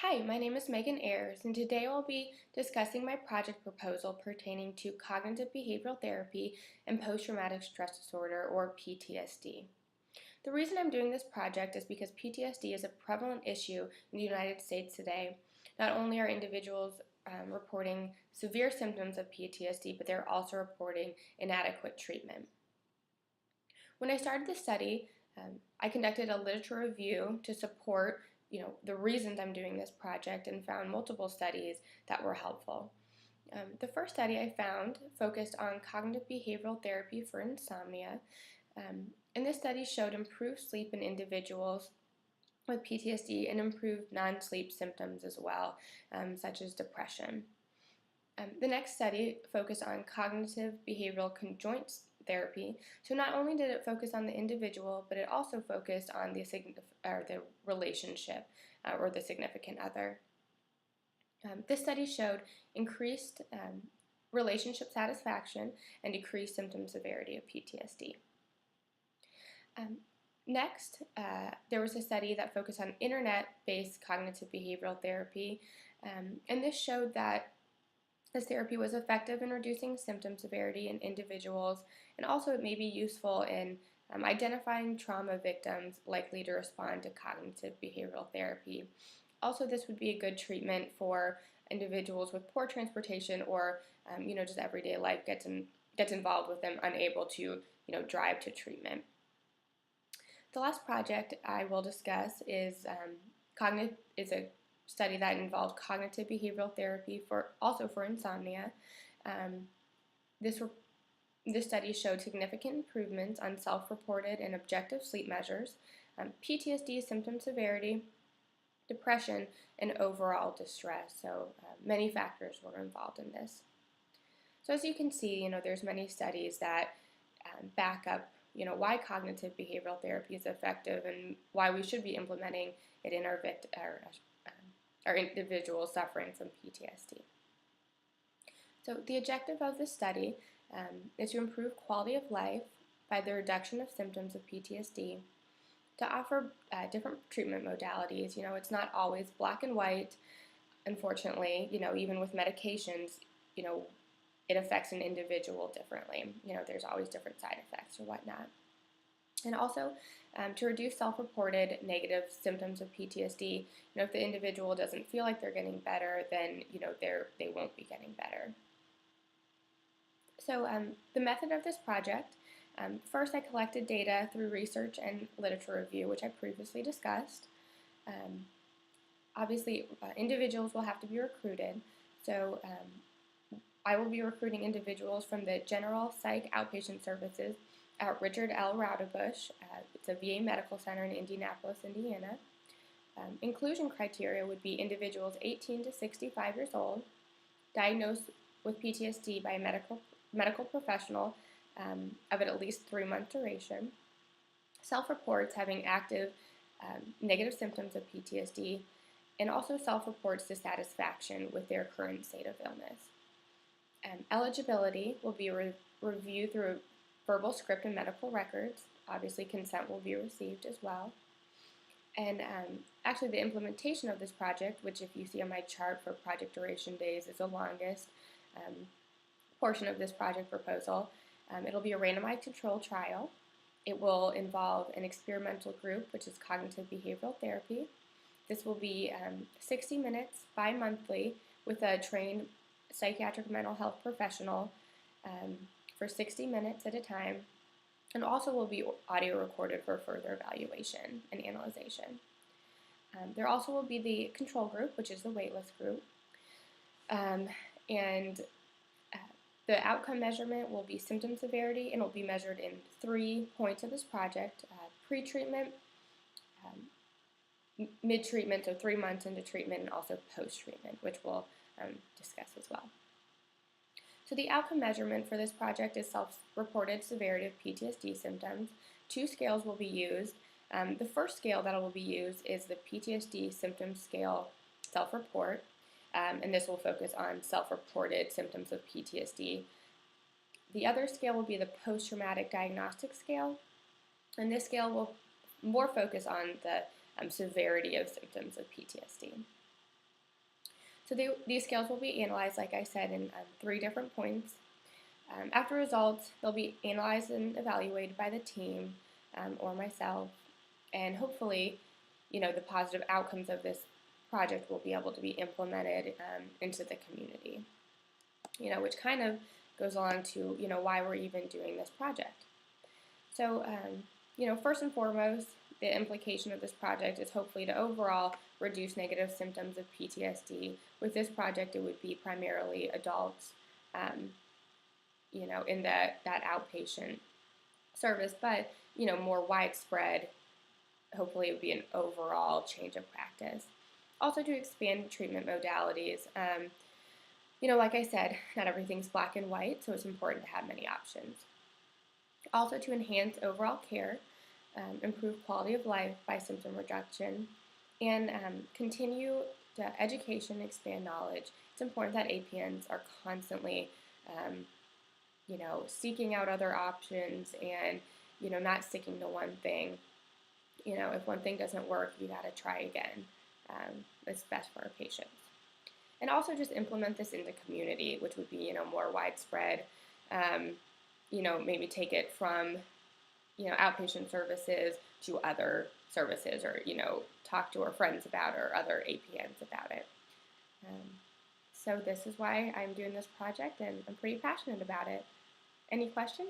Hi, my name is Megan Ayers, and today I'll be discussing my project proposal pertaining to cognitive behavioral therapy and post-traumatic stress disorder, or PTSD. The reason I'm doing this project is because PTSD is a prevalent issue in the United States today. Not only are individuals reporting severe symptoms of PTSD, but they're also reporting inadequate treatment. When I started the study, I conducted a literature review to support the reasons I'm doing this project and found multiple studies that were helpful. The first study I found focused on cognitive behavioral therapy for insomnia, and this study showed improved sleep in individuals with PTSD and improved non-sleep symptoms as well, such as depression. The next study focused on cognitive behavioral conjoint therapy. So not only did it focus on the individual, but it also focused on the relationship or the significant other. This study showed increased relationship satisfaction and decreased symptom severity of PTSD. Next, there was a study that focused on internet-based cognitive behavioral therapy, and this showed that this therapy was effective in reducing symptom severity in individuals, and also it may be useful in identifying trauma victims likely to respond to cognitive behavioral therapy. Also, this would be a good treatment for individuals with poor transportation or just everyday life gets involved with them unable to drive to treatment. The last project I will discuss is a study that involved cognitive behavioral therapy also for insomnia. This study showed significant improvements on self-reported and objective sleep measures, PTSD symptom severity, depression, and overall distress. So many factors were involved in this. So as you can see, there's many studies that back up why cognitive behavioral therapy is effective and why we should be implementing it in our individuals suffering from PTSD. So the objective of this study is to improve quality of life by the reduction of symptoms of PTSD, to offer different treatment modalities. It's not always black and white. Unfortunately, even with medications, it affects an individual differently. There's always different side effects or whatnot. And also to reduce self-reported negative symptoms of PTSD. If the individual doesn't feel like they're getting better, then they won't be getting better. So the method of this project, first I collected data through research and literature review, which I previously discussed. Obviously, individuals will have to be recruited. So I will be recruiting individuals from the General Psych Outpatient Services at Richard L. Raudebush. It's a VA medical center in Indianapolis, Indiana. Inclusion criteria would be individuals 18 to 65 years old, diagnosed with PTSD by a medical professional of at least 3-month duration, self-reports having active negative symptoms of PTSD, and also self-reports dissatisfaction with their current state of illness. Eligibility will be reviewed through verbal script and medical records. Obviously, consent will be received as well. And actually, the implementation of this project, which if you see on my chart for project duration days is the longest portion of this project proposal, it'll be a randomized controlled trial. It will involve an experimental group, which is cognitive behavioral therapy. This will be 60 minutes bi-monthly with a trained psychiatric mental health professional for 60 minutes at a time, and also will be audio recorded for further evaluation and analyzation. There also will be the control group, which is the waitlist group, and the outcome measurement will be symptom severity, and it will be measured in 3 points of this project: pre-treatment, mid-treatment, so 3 months into treatment, and also post-treatment, which we'll discuss as well. So the outcome measurement for this project is self-reported severity of PTSD symptoms. 2 scales will be used. The first scale that will be used is the PTSD symptom scale self-report, and this will focus on self-reported symptoms of PTSD. The other scale will be the post-traumatic diagnostic scale, and this scale will more focus on the severity of symptoms of PTSD. So these scales will be analyzed, like I said, in 3 different points. After results, they'll be analyzed and evaluated by the team or myself, and hopefully, the positive outcomes of this project will be able to be implemented into the community, which kind of goes along to, why we're even doing this project. So, first and foremost, the implication of this project is hopefully to overall reduce negative symptoms of PTSD. With this project, it would be primarily adults, in that outpatient service, but, more widespread, hopefully it would be an overall change of practice. Also to expand treatment modalities. Like I said, not everything's black and white, so it's important to have many options. Also to enhance overall care, improve quality of life by symptom reduction, and continue to education, expand knowledge. It's important that APNs are constantly, seeking out other options and, not sticking to one thing. If one thing doesn't work, you got to try again. It's best for our patients. And also just implement this in the community, which would be, more widespread. Maybe take it from, outpatient services to other services, or, talk to our friends about it or other APNs about it. So this is why I'm doing this project, and I'm pretty passionate about it. Any questions?